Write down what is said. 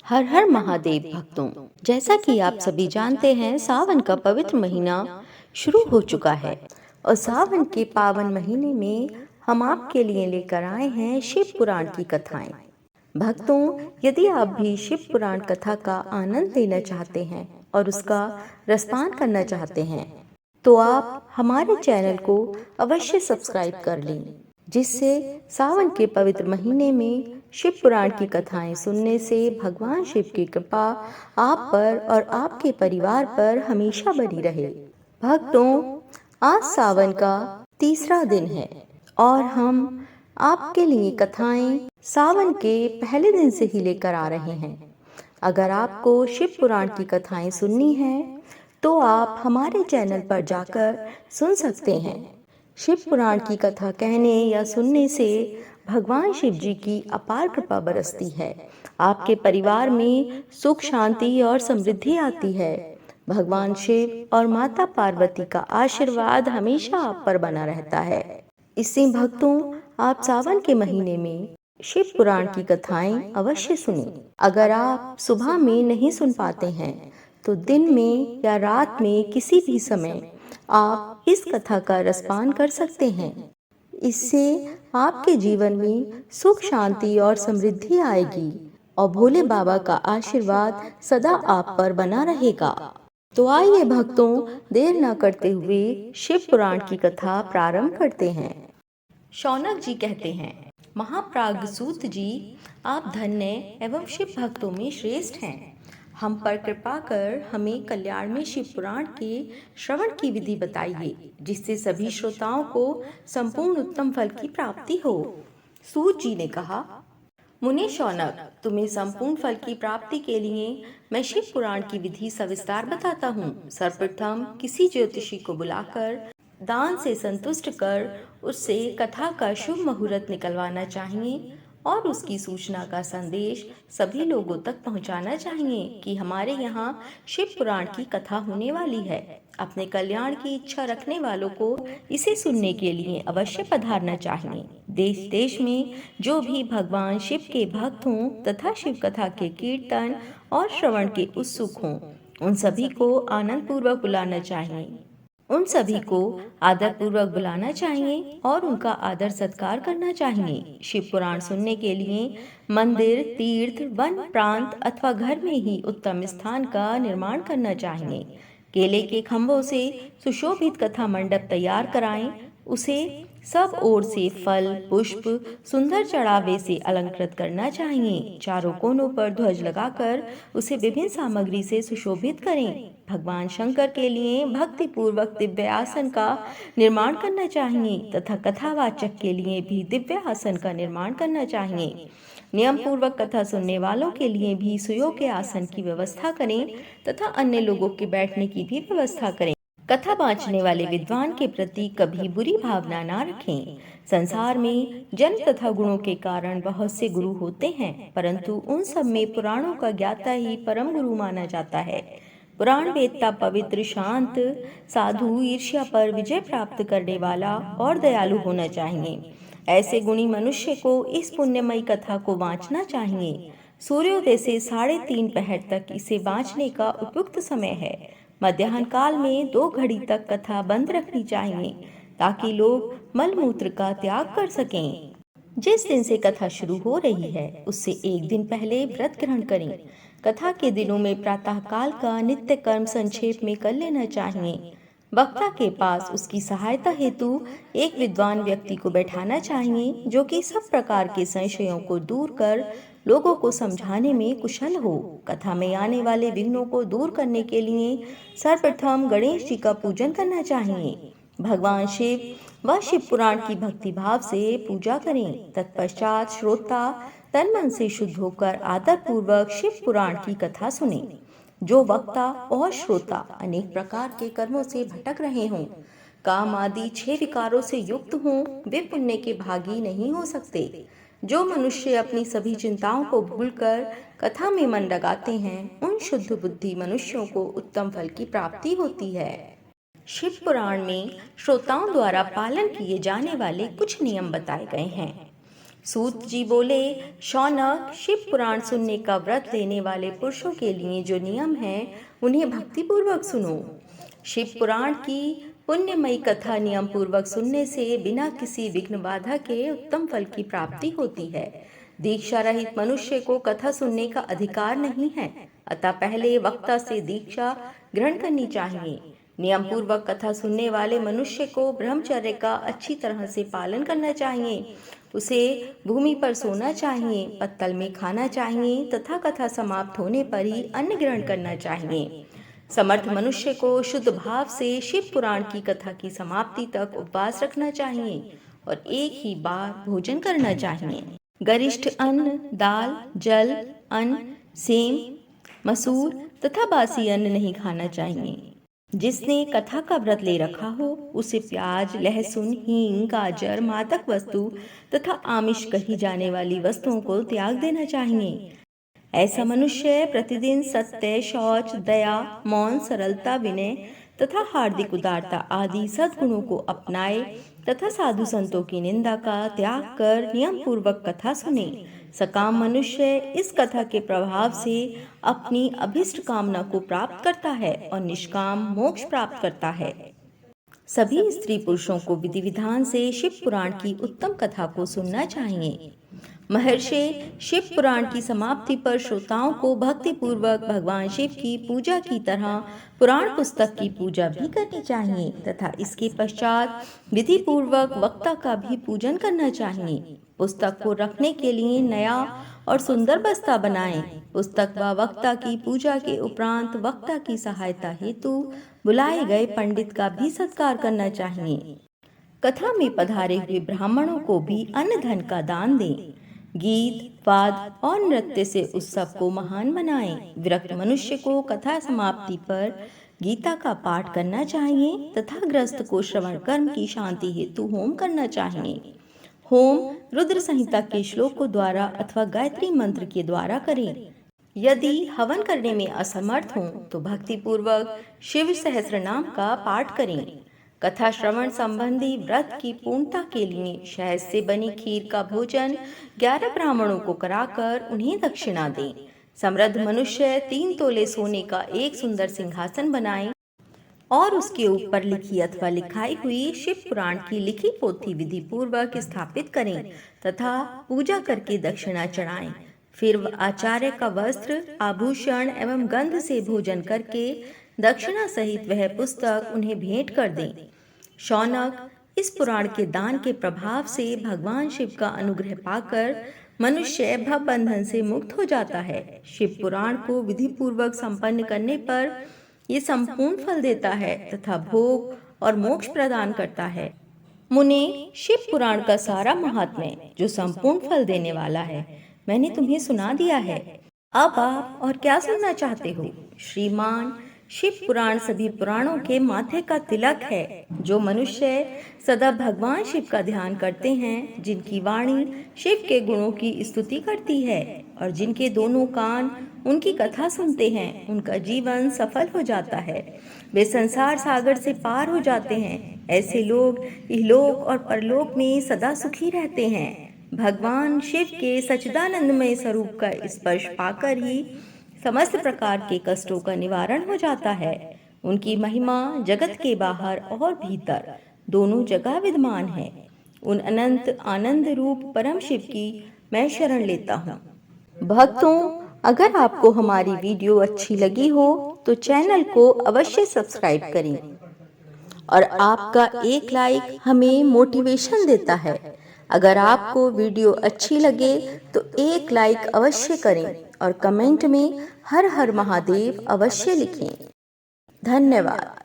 हर हर महादेव भक्तों, जैसा कि आप सभी जानते हैं सावन का पवित्र महीना शुरू हो चुका है और सावन के पावन महीने में हम आपके लिए लेकर आए हैं शिव पुराण की कथाएं। भक्तों, यदि आप भी शिव पुराण कथा का आनंद लेना चाहते हैं और उसका रसपान करना चाहते हैं तो आप हमारे चैनल को अवश्य सब्सक्राइब कर लें, जिससे सावन के पवित्र महीने में शिव पुराण की कथाएं सुनने से भगवान शिव की कृपा आप पर और आपके परिवार पर हमेशा बनी रहे। भक्तों, आज सावन का तीसरा दिन है और हम आपके लिए कथाएं सावन के पहले दिन से ही लेकर आ रहे हैं। अगर आपको शिव पुराण की कथाएं सुननी हैं तो आप हमारे चैनल पर जाकर सुन सकते हैं। शिव पुराण की कथा कहने या सुनने से भगवान शिव जी की अपार कृपा बरसती है। आपके परिवार में सुख, शांति और समृद्धि आती है। भगवान शिव और माता पार्वती का आशीर्वाद हमेशा आप पर बना रहता है। इसी भक्तों, आप सावन के महीने में शिव पुराण की कथाएं अवश्य सुनें। अगर आप सुबह में नहीं सुन पाते हैं तो दिन में या रात में किसी भी समय आप इस कथा का रसपान कर सकते हैं। इससे आपके जीवन में सुख, शांति और समृद्धि आएगी और भोले बाबा का आशीर्वाद सदा आप पर बना रहेगा। तो आइए भक्तों, देर न करते हुए शिव पुराण की कथा प्रारंभ करते हैं। शौनक जी कहते हैं, महाप्राज्ञ सूत जी, आप धन्य एवं शिव भक्तों में श्रेष्ठ हैं। हम पर कृपा कर हमें कल्याण में शिव पुराण के श्रवण की विधि बताइए, जिससे सभी श्रोताओं को संपूर्ण उत्तम फल की प्राप्ति हो। सूत जी ने कहा, मुनि शौनक, तुम्हें संपूर्ण फल की प्राप्ति के लिए मैं शिव पुराण की विधि सविस्तार बताता हूँ। सर्वप्रथम किसी ज्योतिषी को बुलाकर दान से संतुष्ट कर उससे कथा का शुभ मुहूर्त निकलवाना चाहिए और उसकी सूचना का संदेश सभी लोगों तक पहुंचाना चाहिए कि हमारे यहाँ शिव पुराण की कथा होने वाली है। अपने कल्याण की इच्छा रखने वालों को इसे सुनने के लिए अवश्य पधारना चाहिए। देश देश में जो भी भगवान शिव के भक्त हों तथा शिव कथा के कीर्तन और श्रवण के उत्सुक हों, उन सभी को आनंद पूर्वक बुलाना चाहिए। उन सभी को आदर पूर्वक बुलाना चाहिए और उनका आदर सत्कार करना चाहिए। शिव पुराण सुनने के लिए मंदिर, तीर्थ, वन प्रांत अथवा घर में ही उत्तम स्थान का निर्माण करना चाहिए। केले के खंभों से सुशोभित कथा मंडप तैयार कराएं। उसे सब ओर से फल, पुष्प, सुंदर चढ़ावे से अलंकृत करना चाहिए। चारों कोनों पर ध्वज लगाकर उसे विभिन्न सामग्री से सुशोभित करें। भगवान शंकर के लिए भक्ति पूर्वक दिव्य आसन का निर्माण करना चाहिए तथा कथावाचक के लिए भी दिव्य आसन का निर्माण करना चाहिए। नियम पूर्वक कथा सुनने वालों के लिए भी सुयोग्य आसन की व्यवस्था करें तथा अन्य लोगों के बैठने की भी व्यवस्था करें। कथा बाँचने वाले विद्वान के प्रति कभी बुरी भावना ना रखें। संसार में जन्म तथा गुणों के कारण बहुत से गुरु होते हैं, परंतु उन सब में पुराणों का ज्ञाता ही परम गुरु माना जाता है। पुराण वेत्ता पवित्र, शांत, साधु, ईर्ष्या पर विजय प्राप्त करने वाला और दयालु होना चाहिए। ऐसे गुणी मनुष्य को इस पुण्यमयी कथा को वांचना चाहिए। सूर्योदय से 3:30 पहर तक इसे वांचने का उपयुक्त समय है। मध्याह्न काल में 2 घड़ी तक कथा बंद रखनी चाहिए ताकि लोग मलमूत्र का त्याग कर सकें। जिस दिन से कथा शुरू हो रही है उससे एक दिन पहले व्रत ग्रहण करें। कथा के दिनों में प्रातः काल का नित्य कर्म संक्षेप में कर लेना चाहिए। वक्ता के पास उसकी सहायता हेतु एक विद्वान व्यक्ति को बैठाना चाहिए, जो कि सब प्रकार के संशयों को दूर कर लोगों को समझाने में कुशल हो। कथा में आने वाले विघ्नों को दूर करने के लिए सर्वप्रथम गणेश जी का पूजन करना चाहिए। भगवान शिव व शिव पुराण की भक्ति भाव से पूजा करें। तत्पश्चात श्रोता तन मन से शुद्ध होकर आदर पूर्वक शिव पुराण की कथा सुने। जो वक्ता और श्रोता अनेक प्रकार के कर्मों से भटक रहे हों, काम आदि 6 विकारों से युक्त हों, वे पुण्य के भागी नहीं हो सकते। जो मनुष्य अपनी सभी चिंताओं को भूलकर कथा में मन लगाते हैं, उन शुद्ध बुद्धि मनुष्यों को उत्तम फल की प्राप्ति होती है। शिव पुराण में श्रोताओं द्वारा पालन किए जाने वाले कुछ नियम बताए गए हैं। सूत जी बोले, शौनक, शिव पुराण सुनने का व्रत लेने वाले पुरुषों के लिए जो नियम है उन्हें भक्तिपूर्वक सुनो। शिव पुराण की पुण्यमयी कथा नियम पूर्वक सुनने से बिना किसी विघ्न बाधा के उत्तम फल की प्राप्ति होती है। दीक्षा रहित मनुष्य को कथा सुनने का अधिकार नहीं है, अतः पहले वक्ता से दीक्षा ग्रहण करनी चाहिए। नियम पूर्वक कथा सुनने वाले मनुष्य को ब्रह्मचर्य का अच्छी तरह से पालन करना चाहिए। उसे भूमि पर सोना चाहिए, पत्तल में खाना चाहिए तथा कथा समाप्त होने पर ही अन्न ग्रहण करना चाहिए। समर्थ मनुष्य को शुद्ध भाव से शिव पुराण की कथा की समाप्ति तक उपवास रखना चाहिए और एक ही बार भोजन करना चाहिए। गरिष्ठ अन्न, दाल, जल, अन्न, सेम, मसूर तथा बासी अन्न नहीं खाना चाहिए। जिसने कथा का व्रत ले रखा हो उसे प्याज, लहसुन, हींग, गाजर, मादक वस्तु तथा आमिष कही जाने वाली वस्तुओं को त्याग देना चाहिए। ऐसा मनुष्य प्रतिदिन सत्य, शौच, दया, मौन, सरलता, विनय तथा हार्दिक उदारता आदि सद्गुणों को अपनाए तथा साधु संतों की निंदा का त्याग कर नियम पूर्वक कथा सुने। सकाम मनुष्य इस कथा के प्रभाव से अपनी अभिष्ट कामना को प्राप्त करता है और निष्काम मोक्ष प्राप्त करता है। सभी स्त्री पुरुषों को विधि विधान से शिव पुराण की उत्तम कथा को सुनना चाहिए। महर्षि, शिव पुराण की समाप्ति पर श्रोताओं को भक्ति पूर्वक भगवान शिव की पूजा की तरह पुराण पुस्तक की पूजा भी करनी चाहिए तथा इसके पश्चात विधि पूर्वक वक्ता का भी पूजन करना चाहिए। पुस्तक को रखने के लिए नया और सुंदर बस्ता बनाएं। पुस्तक व वक्ता की पूजा के उपरांत वक्ता की सहायता हेतु बुलाए गए पंडित का भी सत्कार करना चाहिए। कथा में पधारे हुए ब्राह्मणों को भी अन्न धन का दान दें। गीत, वाद और नृत्य से उत्सव को महान बनाएं। विरक्त मनुष्य को कथा समाप्ति पर गीता का पाठ करना चाहिए तथा ग्रस्त को श्रवण कर्म की शांति हेतु होम करना चाहिए। होम रुद्र संहिता के श्लोकों द्वारा अथवा गायत्री मंत्र के द्वारा करें। यदि हवन करने में असमर्थ हों तो भक्ति पूर्वक शिव सहस्त्र नाम का पाठ करें। कथा श्रवण संबंधी व्रत की पूर्णता के लिए शहद से बनी खीर का भोजन 11 ब्राह्मणों को कराकर उन्हें दक्षिणा दें। समृद्ध मनुष्य 3 तोले सोने का एक सुंदर सिंहासन बनाए और उसके ऊपर लिखी अथवा लिखाई हुई शिव पुराण की लिखी पोथी विधि पूर्वक स्थापित करें तथा पूजा करके दक्षिणा चढ़ाएं। फिर आचार्य का वस्त्र, आभूषण एवं गंध से भोजन करके दक्षिणा सहित वह पुस्तक उन्हें भेंट कर दें। शौनक, इस पुराण के दान के प्रभाव से भगवान शिव का अनुग्रह पाकर मनुष्य भव बंधन से मुक्त हो जाता है। शिव पुराण को विधि पूर्वक संपन्न करने पर ये संपूर्ण फल देता है तथा भोग और मोक्ष प्रदान करता है। मुने, शिव पुराण का सारा महात्म्य जो संपूर्ण फल देने वाला है मैंने तुम्हें सुना दिया है। अब आप और क्या सुनना चाहते हो? श्रीमान, शिव पुराण सभी पुराणों के माथे का तिलक है। जो मनुष्य सदा भगवान शिव का ध्यान करते हैं, जिनकी वाणी शिव के गुणों की स्तुति करती है और जिनके दोनों कान उनकी कथा सुनते हैं, उनका जीवन सफल हो जाता है। वे संसार सागर से पार हो जाते हैं। ऐसे लोग इहलोक और परलोक में सदा सुखी रहते हैं। भगवान शिव के सच्चिदानंदमय स्वरूप का स्पर्श पाकर ही समस्त प्रकार के कष्टों का निवारण हो जाता है। उनकी महिमा जगत के बाहर और भीतर दोनों जगह विद्यमान है। उन अनंत आनंद रूप परम शिव की मैं शरण लेता हूँ। भक्तों, अगर आपको हमारी वीडियो अच्छी लगी हो तो चैनल को अवश्य सब्सक्राइब करें और आपका एक लाइक हमें मोटिवेशन देता है। अगर आपको वीडियो अच्छी लगे तो एक लाइक अवश्य करें और कमेंट में हर हर महादेव अवश्य लिखें। धन्यवाद।